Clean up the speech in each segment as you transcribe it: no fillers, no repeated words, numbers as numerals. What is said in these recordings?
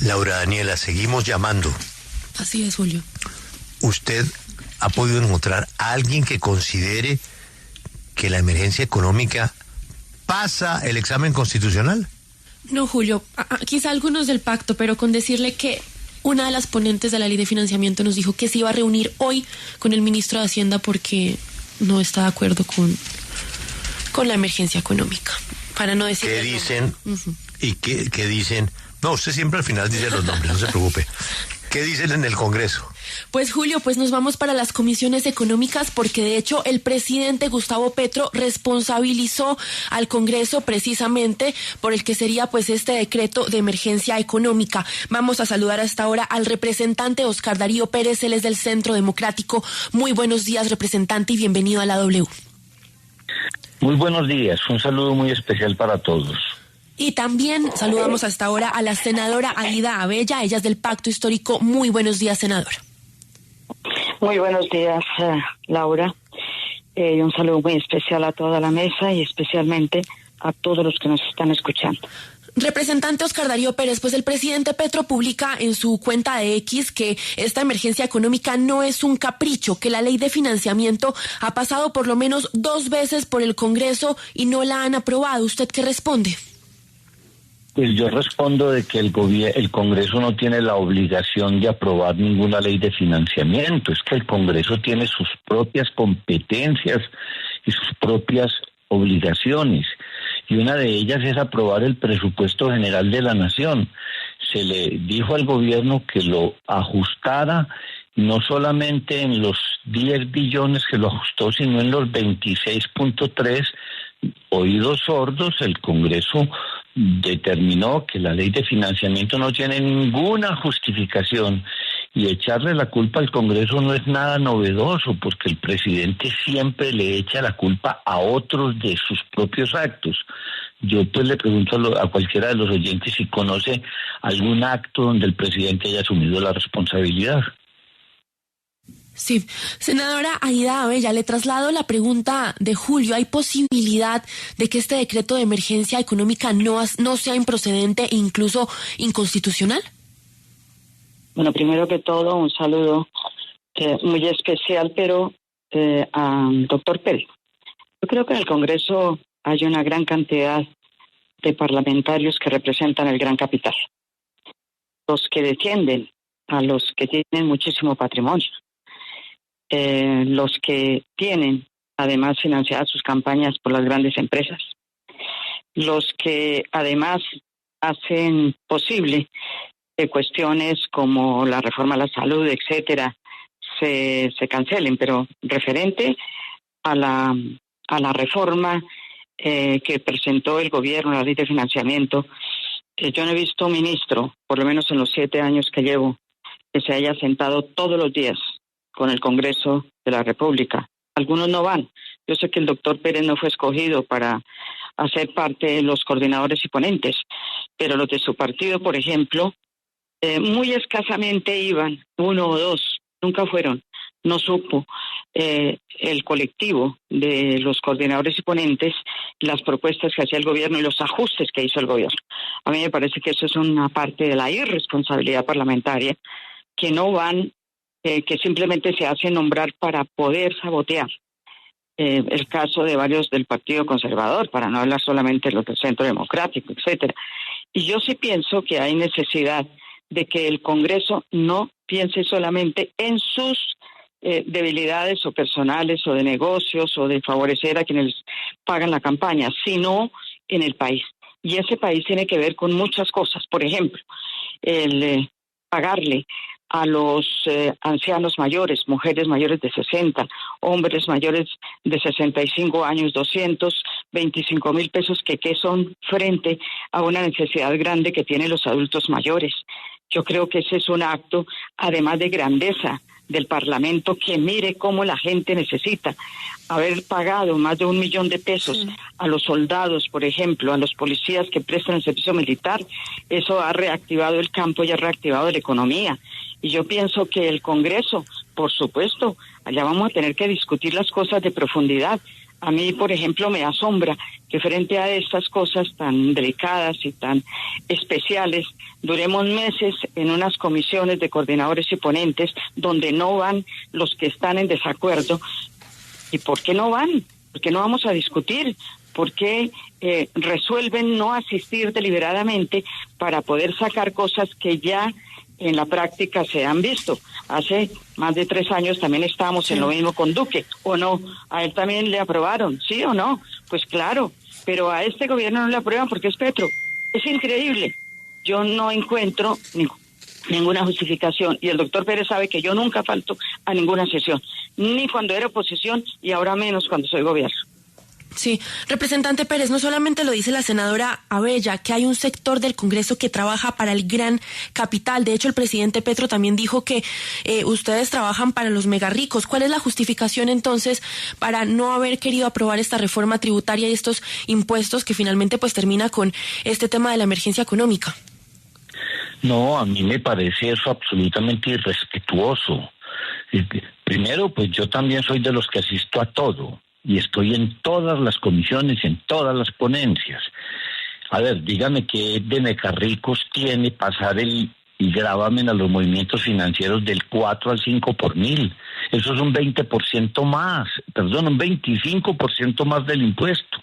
Laura Daniela, seguimos llamando. Así es, Julio. ¿Usted ha podido encontrar a alguien que considere que la emergencia económica pasa el examen constitucional? No, Julio, quizá algunos del pacto, pero con decirle que una de las ponentes de la ley de financiamiento nos dijo que se iba a reunir hoy con el ministro de Hacienda porque no está de acuerdo con la emergencia económica. Para no decir... ¿Qué dicen? ¿Y qué dicen? No, usted siempre al final dice los nombres, no se preocupe. ¿Qué dicen en el Congreso? Pues Julio, pues nos vamos para las comisiones económicas porque de hecho el presidente Gustavo Petro responsabilizó al Congreso precisamente por el que sería pues este decreto de emergencia económica. Vamos a saludar hasta ahora al representante Oscar Darío Pérez, él es del Centro Democrático. Muy buenos días, representante, y bienvenido a la W. Muy buenos días, un saludo muy especial para todos. Y también saludamos hasta ahora a la senadora Aida Abella, ella es del Pacto Histórico. Muy buenos días, senadora. Muy buenos días, Laura. Un saludo muy especial a toda la mesa y especialmente a todos los que nos están escuchando. Representante Oscar Darío Pérez, pues el presidente Petro publica en su cuenta de X que esta emergencia económica no es un capricho, que la ley de financiamiento ha pasado por lo menos 2 veces por el Congreso y no la han aprobado. ¿Usted qué responde? Pues yo respondo de que el Congreso no tiene la obligación de aprobar ninguna ley de financiamiento, es que el Congreso tiene sus propias competencias y sus propias obligaciones, y una de ellas es aprobar el presupuesto general de la nación. Se le dijo al gobierno que lo ajustara no solamente en los 10 billones que lo ajustó, sino en los 26.3. Oídos sordos, el Congreso determinó que la ley de financiamiento no tiene ninguna justificación, y echarle la culpa al Congreso no es nada novedoso, porque el presidente siempre le echa la culpa a otros de sus propios actos. Yo pues le pregunto a cualquiera de los oyentes si conoce algún acto donde el presidente haya asumido la responsabilidad. Sí, senadora Aida Abella, le traslado la pregunta de Julio. ¿Hay posibilidad de que este decreto de emergencia económica no sea improcedente e incluso inconstitucional? Bueno, primero que todo, un saludo muy especial, pero al doctor Pérez. Yo creo que en el Congreso hay una gran cantidad de parlamentarios que representan el gran capital, los que defienden a los que tienen muchísimo patrimonio, los que tienen además financiadas sus campañas por las grandes empresas, los que además hacen posible que cuestiones como la reforma a la salud, etcétera, se cancelen, pero referente a la reforma que presentó el gobierno, la ley de financiamiento, yo no he visto un ministro, por lo menos en los 7 años que llevo, que se haya sentado todos los días con el Congreso de la República. Algunos no van. Yo sé que el doctor Pérez no fue escogido para hacer parte de los coordinadores y ponentes, pero los de su partido, por ejemplo, muy escasamente iban, 1 o 2, nunca fueron. No supo el colectivo de los coordinadores y ponentes las propuestas que hacía el gobierno y los ajustes que hizo el gobierno. A mí me parece que eso es una parte de la irresponsabilidad parlamentaria, que no van, que simplemente se hace nombrar para poder sabotear. El caso de varios del Partido Conservador, para no hablar solamente de los del Centro Democrático, etcétera. Y yo sí pienso que hay necesidad de que el Congreso no piense solamente en sus debilidades o personales o de negocios o de favorecer a quienes pagan la campaña, sino en el país. Y ese país tiene que ver con muchas cosas. Por ejemplo, el pagarle a los ancianos mayores, mujeres mayores de 60, hombres mayores de 65 años, 225,000 pesos que son frente a una necesidad grande que tienen los adultos mayores. Yo creo que ese es un acto, además de grandeza del Parlamento, que mire cómo la gente necesita haber pagado más de 1 millón de pesos a los soldados, por ejemplo, a los policías que prestan el servicio militar. Eso ha reactivado el campo y ha reactivado la economía. Y yo pienso que el Congreso, por supuesto, allá vamos a tener que discutir las cosas de profundidad. A mí, por ejemplo, me asombra que frente a estas cosas tan delicadas y tan especiales, duremos meses en unas comisiones de coordinadores y ponentes donde no van los que están en desacuerdo. ¿Y por qué no van? ¿Por qué no vamos a discutir? ¿Por qué resuelven no asistir deliberadamente para poder sacar cosas que ya en la práctica se han visto? Hace más de 3 años también estábamos en lo mismo con Duque, ¿o no? ¿A él también le aprobaron? ¿Sí o no? Pues claro, pero a este gobierno no le aprueban porque es Petro. Es increíble. Yo no encuentro ninguna justificación, y el doctor Pérez sabe que yo nunca falto a ninguna sesión, ni cuando era oposición y ahora menos cuando soy gobierno. Sí, representante Pérez, no solamente lo dice la senadora Abella, que hay un sector del Congreso que trabaja para el gran capital. De hecho, el presidente Petro también dijo que ustedes trabajan para los megarricos. ¿Cuál es la justificación entonces para no haber querido aprobar esta reforma tributaria y estos impuestos que finalmente pues termina con este tema de la emergencia económica? No, a mí me parece eso absolutamente irrespetuoso. Primero, pues yo también soy de los que asisto a todo. Y estoy en todas las comisiones, en todas las ponencias. A ver, dígame qué de megarricos tiene pasar el gravamen a los movimientos financieros del 4 al 5 por mil. Eso es un 20% más, perdón, un 25% más del impuesto.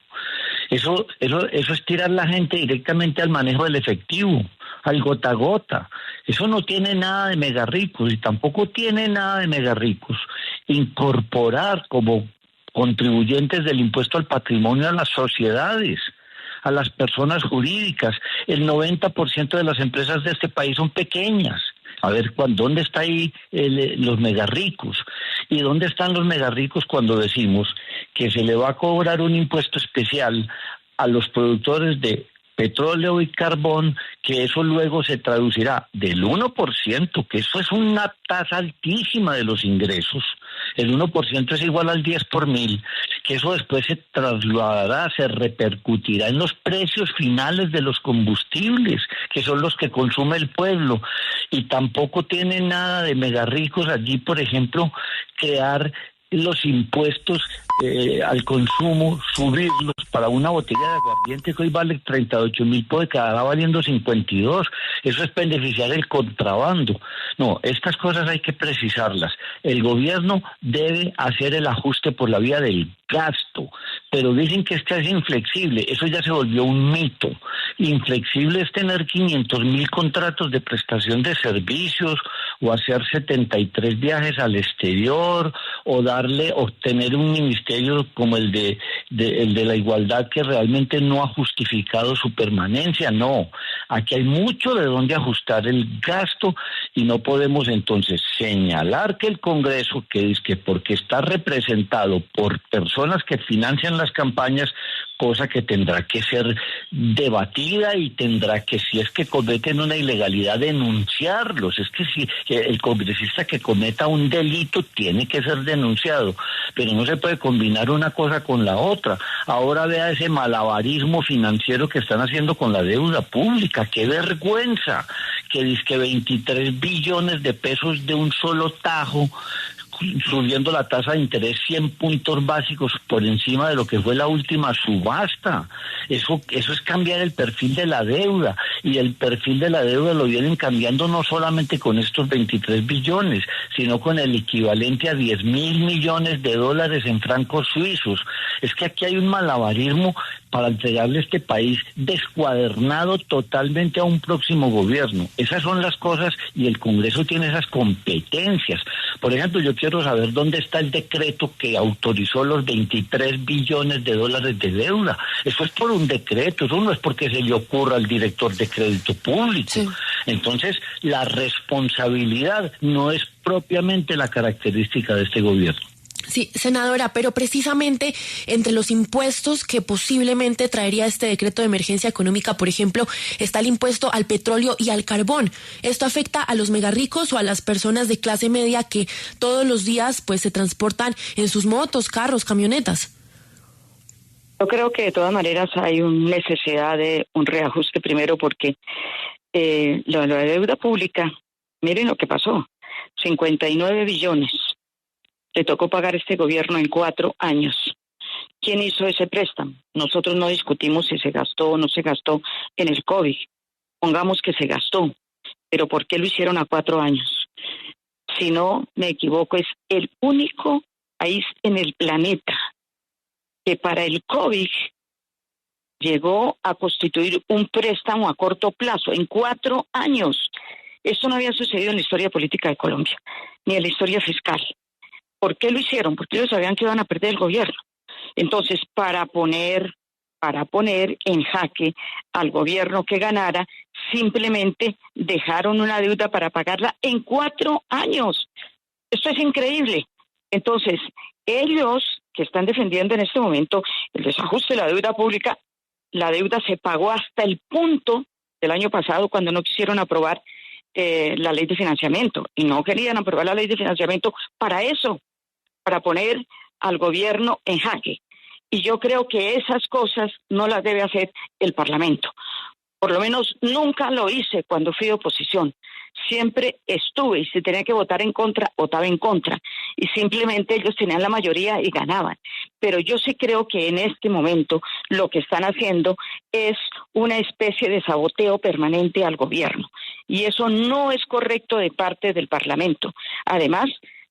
Eso es tirar la gente directamente al manejo del efectivo, al gota a gota. Eso no tiene nada de megarricos y tampoco tiene nada de megarricos incorporar como contribuyentes del impuesto al patrimonio a las sociedades, a las personas jurídicas. El 90% de las empresas de este país son pequeñas. A ver, ¿dónde está ahí los megarricos? ¿Y dónde están los megarricos cuando decimos que se le va a cobrar un impuesto especial a los productores de petróleo y carbón, que eso luego se traducirá del 1%, que eso es una tasa altísima de los ingresos? El 1% es igual al 10 por mil, que eso después se trasladará, se repercutirá en los precios finales de los combustibles, que son los que consume el pueblo. Y tampoco tiene nada de megarricos allí, por ejemplo, crear los impuestos al consumo, subirlos para una botella de aguardiente que hoy vale 38.000, puede quedar valiendo 52. Eso es beneficiar el contrabando. No, estas cosas hay que precisarlas. El gobierno debe hacer el ajuste por la vía del gasto, pero dicen que es inflexible. Eso ya se volvió un mito. Inflexible es tener 500.000 contratos de prestación de servicios, o hacer 73 viajes al exterior, o tener un ministerio como el de la igualdad que realmente no ha justificado su permanencia. No, aquí hay mucho de dónde ajustar el gasto, y no podemos entonces señalar que el Congreso, que es que porque está representado por personas que financian las campañas, cosa que tendrá que ser debatida y tendrá que, si es que cometen una ilegalidad, denunciarlos. Es que si el congresista que cometa un delito tiene que ser denunciado, pero no se puede combinar una cosa con la otra. Ahora vea ese malabarismo financiero que están haciendo con la deuda pública. ¡Qué vergüenza! Que dizque 23 billones de pesos de un solo tajo, subiendo la tasa de interés 100 puntos básicos por encima de lo que fue la última subasta. Eso es cambiar el perfil de la deuda, y el perfil de la deuda lo vienen cambiando no solamente con estos 23 billones, sino con el equivalente a 10.000 millones de dólares en francos suizos. Es que aquí hay un malabarismo para entregarle este país descuadernado totalmente a un próximo gobierno. Esas son las cosas, y el Congreso tiene esas competencias. Por ejemplo, yo quiero saber dónde está el decreto que autorizó los 23 billones de dólares de deuda. Eso es por un decreto, eso no es porque se le ocurra al director de crédito público. Sí. Entonces, la responsabilidad no es propiamente la característica de este gobierno. Sí, senadora, pero precisamente entre los impuestos que posiblemente traería este decreto de emergencia económica, por ejemplo, está el impuesto al petróleo y al carbón. ¿Esto afecta a los megarricos o a las personas de clase media que todos los días pues se transportan en sus motos, carros, camionetas? Yo creo que de todas maneras hay una necesidad de un reajuste, primero porque la deuda pública, miren lo que pasó, 59 billones. Le tocó pagar este gobierno en 4 años. ¿Quién hizo ese préstamo? Nosotros no discutimos si se gastó o no se gastó en el COVID. Pongamos que se gastó, pero ¿por qué lo hicieron a 4 años? Si no me equivoco, es el único país en el planeta que para el COVID llegó a constituir un préstamo a corto plazo, en 4 años. Esto no había sucedido en la historia política de Colombia, ni en la historia fiscal. ¿Por qué lo hicieron? Porque ellos sabían que iban a perder el gobierno. Entonces, para poner en jaque al gobierno que ganara, simplemente dejaron una deuda para pagarla en 4 años. Esto es increíble. Entonces, ellos que están defendiendo en este momento el desajuste de la deuda pública, la deuda se pagó hasta el punto del año pasado cuando no quisieron aprobar la ley de financiamiento. Y no querían aprobar la ley de financiamiento para eso, para poner al gobierno en jaque. Y yo creo que esas cosas no las debe hacer el Parlamento. Por lo menos nunca lo hice cuando fui oposición. Siempre estuve y si tenía que votar en contra, votaba en contra. Y simplemente ellos tenían la mayoría y ganaban. Pero yo sí creo que en este momento lo que están haciendo es una especie de saboteo permanente al gobierno. Y eso no es correcto de parte del Parlamento. Además,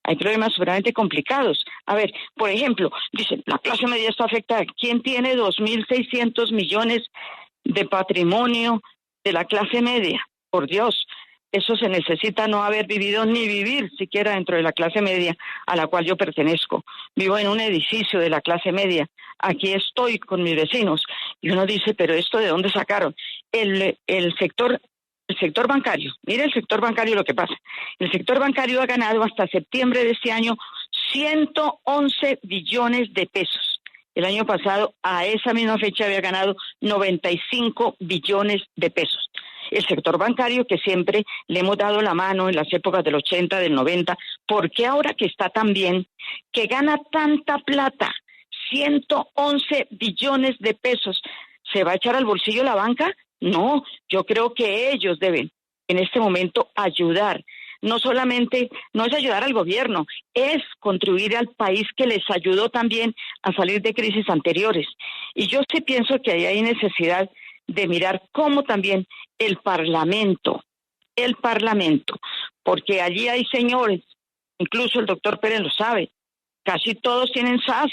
hay problemas seguramente complicados. A ver, por ejemplo, dicen, la clase media está afectada. ¿Quién tiene 2.600 millones de patrimonio de la clase media? Por Dios, eso se necesita no haber vivido ni vivir siquiera dentro de la clase media a la cual yo pertenezco. Vivo en un edificio de la clase media. Aquí estoy con mis vecinos. Y uno dice, ¿pero esto de dónde sacaron? El sector bancario, mire el sector bancario lo que pasa. El sector bancario ha ganado hasta septiembre de este año 111 billones de pesos. El año pasado, a esa misma fecha, había ganado 95 billones de pesos. El sector bancario que siempre le hemos dado la mano en las épocas del 80, del 90, ¿por qué ahora que está tan bien, que gana tanta plata, 111 billones de pesos, se va a echar al bolsillo la banca? No, yo creo que ellos deben en este momento ayudar. No solamente, no es ayudar al gobierno, es contribuir al país que les ayudó también a salir de crisis anteriores. Y yo sí pienso que ahí hay necesidad de mirar cómo también el Parlamento, porque allí hay señores, incluso el doctor Pérez lo sabe, casi todos tienen SAS,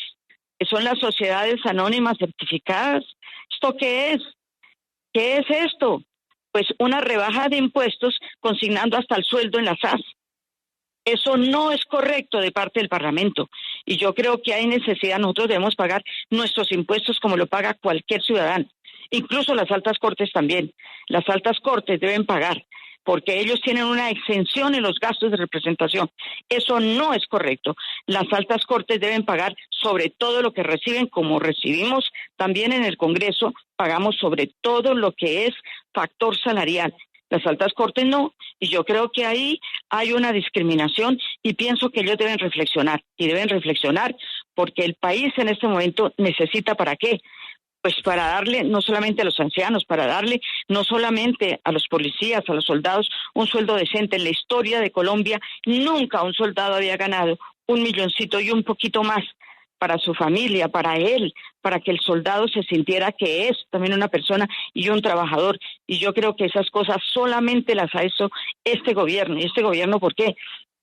que son las sociedades anónimas certificadas. ¿Esto qué es? ¿Qué es esto? Pues una rebaja de impuestos consignando hasta el sueldo en la SAS. Eso no es correcto de parte del Parlamento. Y yo creo que hay necesidad, nosotros debemos pagar nuestros impuestos como lo paga cualquier ciudadano. Incluso las altas cortes también. Las altas cortes deben pagar porque ellos tienen una exención en los gastos de representación. Eso no es correcto. Las altas cortes deben pagar sobre todo lo que reciben, como recibimos también en el Congreso, pagamos sobre todo lo que es factor salarial. Las altas cortes no, y yo creo que ahí hay una discriminación y pienso que ellos deben reflexionar, porque el país en este momento necesita ¿para qué? Pues para darle no solamente a los ancianos, para darle no solamente a los policías, a los soldados, un sueldo decente. En la historia de Colombia nunca un soldado había ganado 1 milloncito y un poquito más para su familia, para él, para que el soldado se sintiera que es también una persona y un trabajador. Y yo creo que esas cosas solamente las ha hecho este gobierno. ¿Y este gobierno por qué?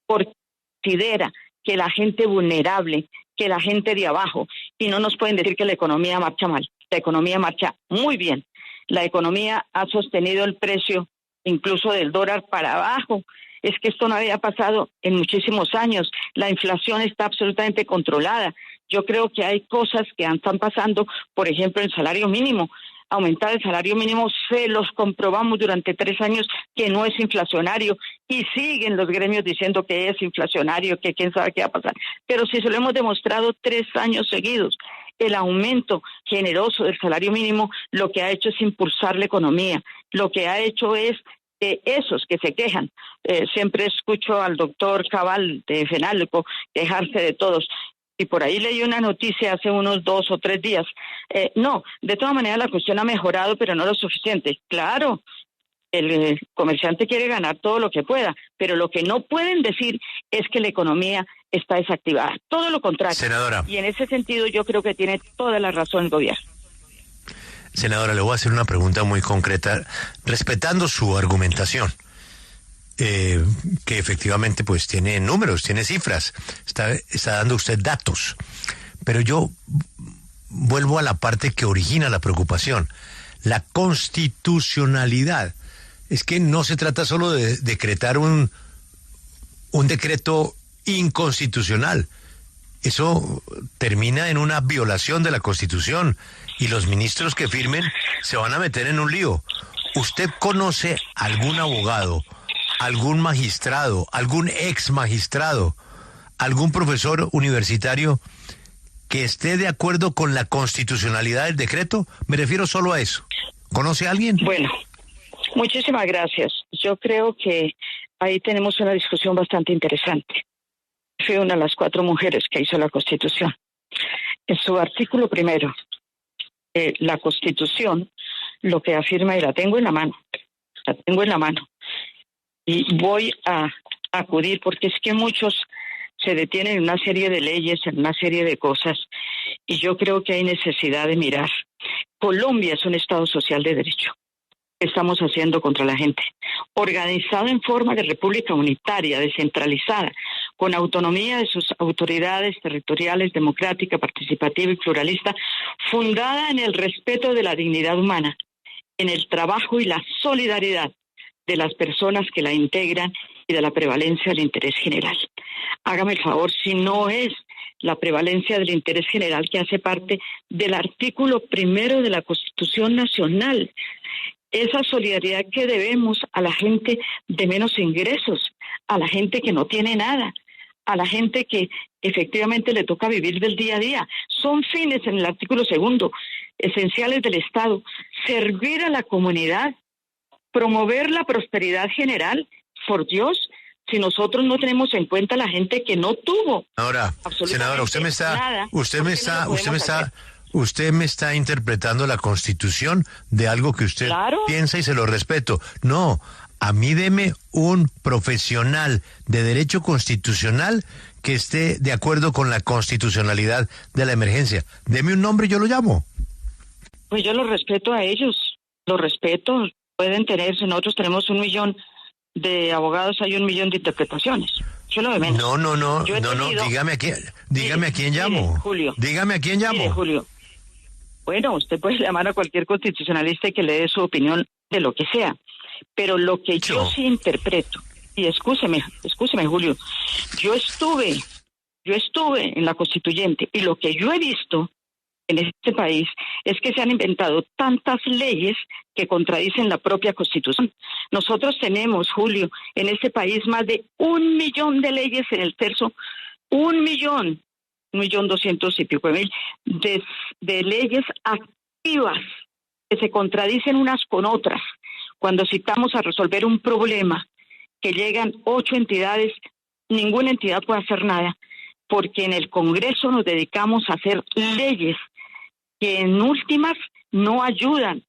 Porque considera que la gente vulnerable, que la gente de abajo, y no nos pueden decir que la economía marcha mal. La economía marcha muy bien. La economía ha sostenido el precio incluso del dólar para abajo. Es que esto no había pasado en muchísimos años. La inflación está absolutamente controlada. Yo creo que hay cosas que están pasando, por ejemplo, el salario mínimo. Aumentar el salario mínimo se los comprobamos durante 3 años que no es inflacionario y siguen los gremios diciendo que es inflacionario, que quién sabe qué va a pasar. Pero si se lo hemos demostrado 3 años seguidos, el aumento generoso del salario mínimo lo que ha hecho es impulsar la economía. Lo que ha hecho es que esos que se quejan, siempre escucho al doctor Cabal de Fenalco quejarse de todos. Y por ahí leí una noticia hace unos 2 o 3 días. No, de todas maneras la cuestión ha mejorado, pero no lo suficiente. Claro, el comerciante quiere ganar todo lo que pueda, pero lo que no pueden decir es que la economía está desactivada. Todo lo contrario. Senadora. Y en ese sentido yo creo que tiene toda la razón el gobierno. Senadora, le voy a hacer una pregunta muy concreta, respetando su argumentación, que efectivamente pues tiene números, tiene cifras, está dando usted datos, pero yo vuelvo a la parte que origina la preocupación, la constitucionalidad. Es que no se trata solo de decretar un decreto inconstitucional. Eso termina en una violación de la Constitución y los ministros que firmen se van a meter en un lío. ¿Usted conoce algún abogado, algún magistrado, algún ex magistrado, algún profesor universitario que esté de acuerdo con la constitucionalidad del decreto? Me refiero solo a eso. ¿Conoce a alguien? Bueno, muchísimas gracias. Yo creo que ahí tenemos una discusión bastante interesante. Fui una de las 4 mujeres que hizo la Constitución. En su artículo primero, la Constitución lo que afirma, y la tengo en la mano, y voy a acudir porque es que muchos se detienen en una serie de leyes, en una serie de cosas, y yo creo que hay necesidad de mirar. Colombia es un Estado social de derecho. ¿Qué estamos haciendo contra la gente? Organizado en forma de república unitaria, descentralizada, con autonomía de sus autoridades territoriales, democrática, participativa y pluralista, fundada en el respeto de la dignidad humana, en el trabajo y la solidaridad de las personas que la integran y de la prevalencia del interés general. Hágame el favor, si no es la prevalencia del interés general que hace parte del artículo primero de la Constitución Nacional, esa solidaridad que debemos a la gente de menos ingresos, a la gente que no tiene nada, a la gente que efectivamente le toca vivir del día a día. Son fines en el artículo segundo, esenciales del Estado: servir a la comunidad, promover la prosperidad general. Por Dios, si nosotros no tenemos en cuenta a la gente que no tuvo. Ahora, senadora, usted me está interpretando la Constitución de algo que usted piensa y se lo respeto. No, a mí deme un profesional de derecho constitucional que esté de acuerdo con la constitucionalidad de la emergencia. Deme un nombre y yo lo llamo. Pues yo lo respeto a ellos, lo respeto. Pueden tenerse, nosotros tenemos 1 millón de abogados, hay 1 millón de interpretaciones. Yo lo de menos. No, dígame a quién llamo. Mire, Julio. Dígame a quién llamo. Mire, Julio. Bueno, usted puede llamar a cualquier constitucionalista y que le dé su opinión de lo que sea. Pero lo que yo sí interpreto, y escúcheme, Julio, yo estuve en la Constituyente, y lo que yo he visto en este país es que se han inventado tantas leyes que contradicen la propia Constitución. Nosotros tenemos, Julio, en este país más de 1 millón de leyes en el tercio, 1.200.000 y pico de leyes activas que se contradicen unas con otras. Cuando citamos a resolver un problema que llegan 8 entidades, ninguna entidad puede hacer nada, porque en el Congreso nos dedicamos a hacer leyes que en últimas no ayudan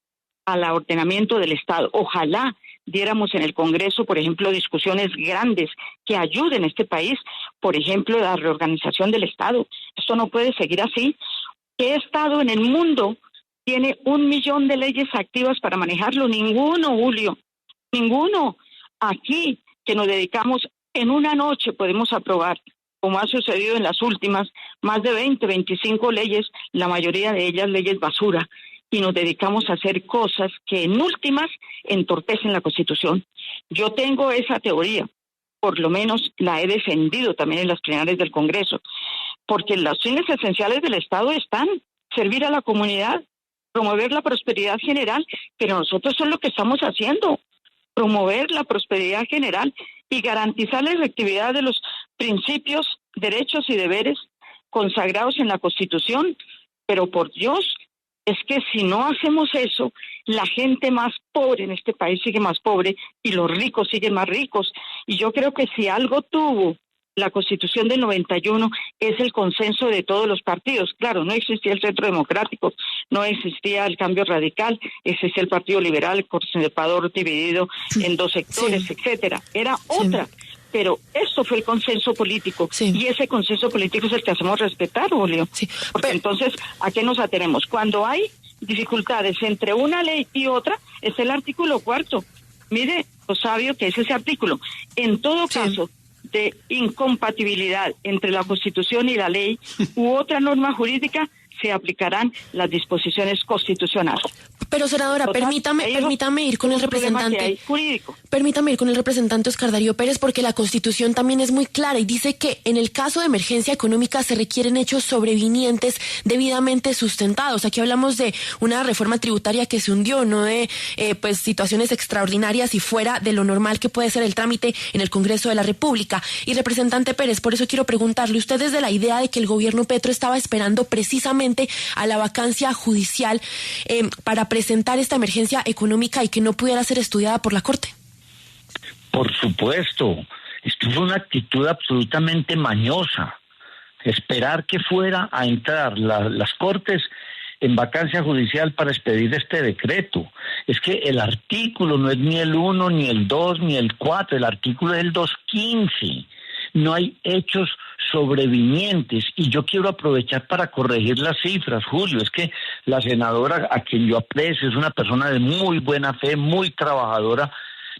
al ordenamiento del Estado. Ojalá diéramos en el Congreso, por ejemplo, discusiones grandes que ayuden a este país, por ejemplo, la reorganización del Estado. Esto no puede seguir así. ¿Qué Estado en el mundo tiene 1 millón de leyes activas para manejarlo? Ninguno, Julio, ninguno. Aquí, que nos dedicamos en una noche, podemos aprobar, como ha sucedido en las últimas, más de 25 leyes, la mayoría de ellas leyes basura, y nos dedicamos a hacer cosas que en últimas entorpecen la Constitución. Yo tengo esa teoría, por lo menos la he defendido también en las plenarias del Congreso, porque los fines esenciales del Estado están: servir a la comunidad, promover la prosperidad general, pero nosotros eso es lo que estamos haciendo, promover la prosperidad general y garantizar la efectividad de los principios, derechos y deberes consagrados en la Constitución. Pero por Dios, es que si no hacemos eso, la gente más pobre en este país sigue más pobre y los ricos siguen más ricos. Y yo creo que si algo tuvo la Constitución del 91 es el consenso de todos los partidos. Claro, no existía el Centro Democrático, no existía el Cambio Radical, existía el Partido Liberal, el conservador dividido en 2 sectores, etcétera. Era otra. pero esto fue el consenso político, sí, y ese consenso político es el que hacemos respetar, Julio. Sí. Porque entonces, ¿a qué nos atenemos? Cuando hay dificultades entre una ley y otra, es el artículo 4. Mire lo sabio que es ese artículo. En todo caso de incompatibilidad entre la Constitución y la ley u otra norma jurídica, se aplicarán las disposiciones constitucionales. Pero, senadora, permítame ir con el representante. Permítame ir con el representante Oscar Darío Pérez, porque la Constitución también es muy clara y dice que en el caso de emergencia económica se requieren hechos sobrevinientes debidamente sustentados. Aquí hablamos de una reforma tributaria que se hundió, no de pues situaciones extraordinarias y fuera de lo normal que puede ser el trámite en el Congreso de la República. Y representante Pérez, por eso quiero preguntarle, ¿usted es de la idea de que el gobierno Petro estaba esperando precisamente a la vacancia judicial para presentar esta emergencia económica y que no pudiera ser estudiada por la Corte? Por supuesto, esto fue una actitud absolutamente mañosa, esperar que fuera a entrar las Cortes en vacancia judicial para expedir este decreto. Es que el artículo no es ni el 1, ni el 2, ni el 4, el artículo es el 215. No hay hechos sobrevinientes, y yo quiero aprovechar para corregir las cifras, Julio. Es que la senadora, a quien yo aprecio, es una persona de muy buena fe, muy trabajadora,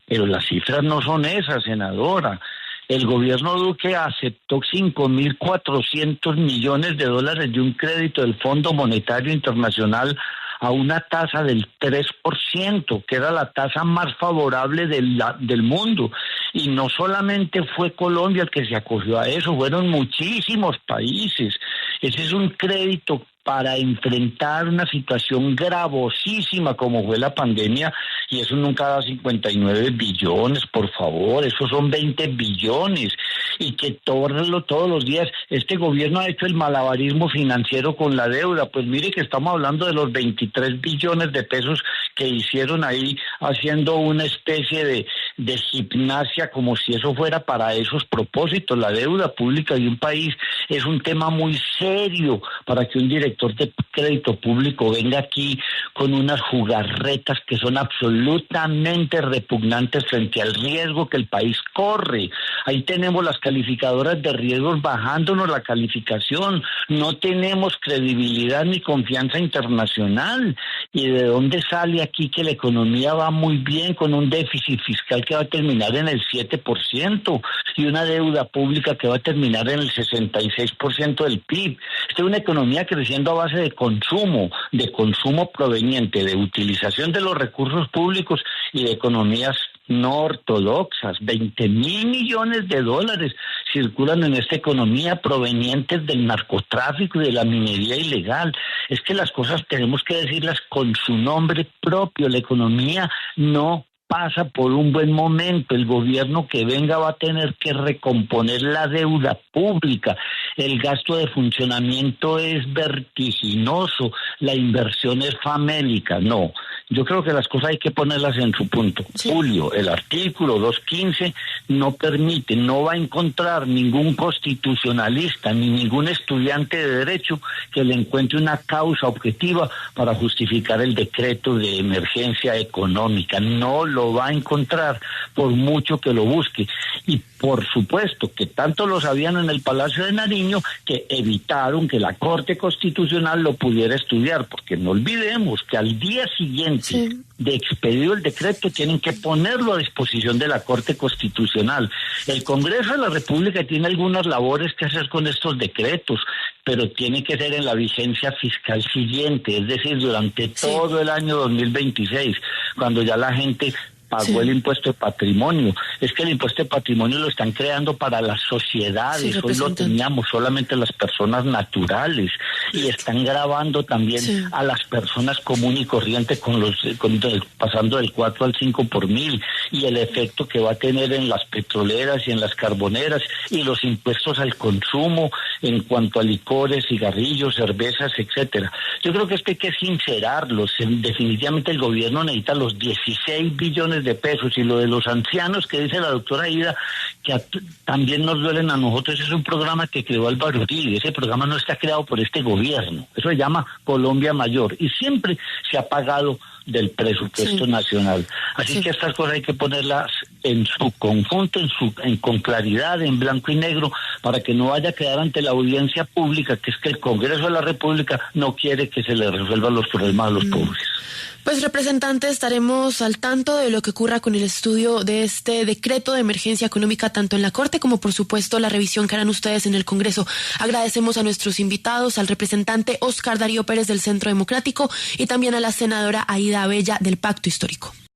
pero las cifras no son esas, senadora. El gobierno Duque aceptó 5.400 millones de dólares de un crédito del Fondo Monetario Internacional a una tasa del 3%, que era la tasa más favorable del mundo. Y no solamente fue Colombia el que se acogió a eso, fueron muchísimos países. Ese es un crédito para enfrentar una situación gravosísima como fue la pandemia, y eso nunca da 59 billones, por favor, eso son 20 billones, y que todos los días este gobierno ha hecho el malabarismo financiero con la deuda. Pues mire que estamos hablando de los 23 billones de pesos que hicieron ahí, haciendo una especie de gimnasia como si eso fuera para esos propósitos. La deuda pública de un país es un tema muy serio para que un director de crédito público venga aquí con unas jugarretas que son absolutamente repugnantes frente al riesgo que el país corre. Ahí tenemos las calificadoras de riesgos bajándonos la calificación, no tenemos credibilidad ni confianza internacional. ¿Y de dónde sale aquí que la economía va muy bien con un déficit fiscal que va a terminar en el 7% y una deuda pública que va a terminar en el 66% del PIB? Esta es una economía creciendo a base de consumo proveniente de utilización de los recursos públicos y de economías no ortodoxas. 20.000 millones de dólares circulan en esta economía provenientes del narcotráfico y de la minería ilegal. Es que las cosas tenemos que decirlas con su nombre propio. La economía no pasa por un buen momento. El gobierno que venga va a tener que recomponer la deuda pública. El gasto de funcionamiento es vertiginoso. La inversión es famélica. No, yo creo que las cosas hay que ponerlas en su punto. Sí. Julio, el artículo 215 no permite, no va a encontrar ningún constitucionalista ni ningún estudiante de derecho que le encuentre una causa objetiva para justificar el decreto de emergencia económica. No lo va a encontrar, por mucho que lo busque. Y por supuesto que tanto lo sabían en el Palacio de Nariño que evitaron que la Corte Constitucional lo pudiera estudiar, porque no olvidemos que al día siguiente de expedido el decreto tienen que ponerlo a disposición de la Corte Constitucional. El Congreso de la República tiene algunas labores que hacer con estos decretos, pero tiene que ser en la vigencia fiscal siguiente, es decir, durante todo el año 2026, cuando ya la gente pagó el impuesto de patrimonio. Es que el impuesto de patrimonio lo están creando para las sociedades, hoy lo teníamos solamente las personas naturales, y están grabando también a las personas comunes y corrientes pasando del 4 al 5 por mil, y el efecto que va a tener en las petroleras y en las carboneras, y los impuestos al consumo en cuanto a licores, cigarrillos, cervezas, etcétera. Yo creo que esto hay que sincerarlos. Definitivamente el gobierno necesita los 16 billones de pesos, y lo de los ancianos que dice la doctora Ida, también nos duelen a nosotros. Es un programa que creó Álvaro Uribe. Ese programa no está creado por este gobierno. Eso se llama Colombia Mayor y siempre se ha pagado del presupuesto nacional. Así que estas cosas hay que ponerlas en su conjunto, con claridad, en blanco y negro, para que no vaya a quedar ante la audiencia pública que es que el Congreso de la República no quiere que se le resuelvan los problemas a los pobres. Pues, representante, estaremos al tanto de lo que ocurra con el estudio de este decreto de emergencia económica, tanto en la Corte como, por supuesto, la revisión que harán ustedes en el Congreso. Agradecemos a nuestros invitados, al representante Oscar Darío Pérez del Centro Democrático y también a la senadora Aída Abella del Pacto Histórico.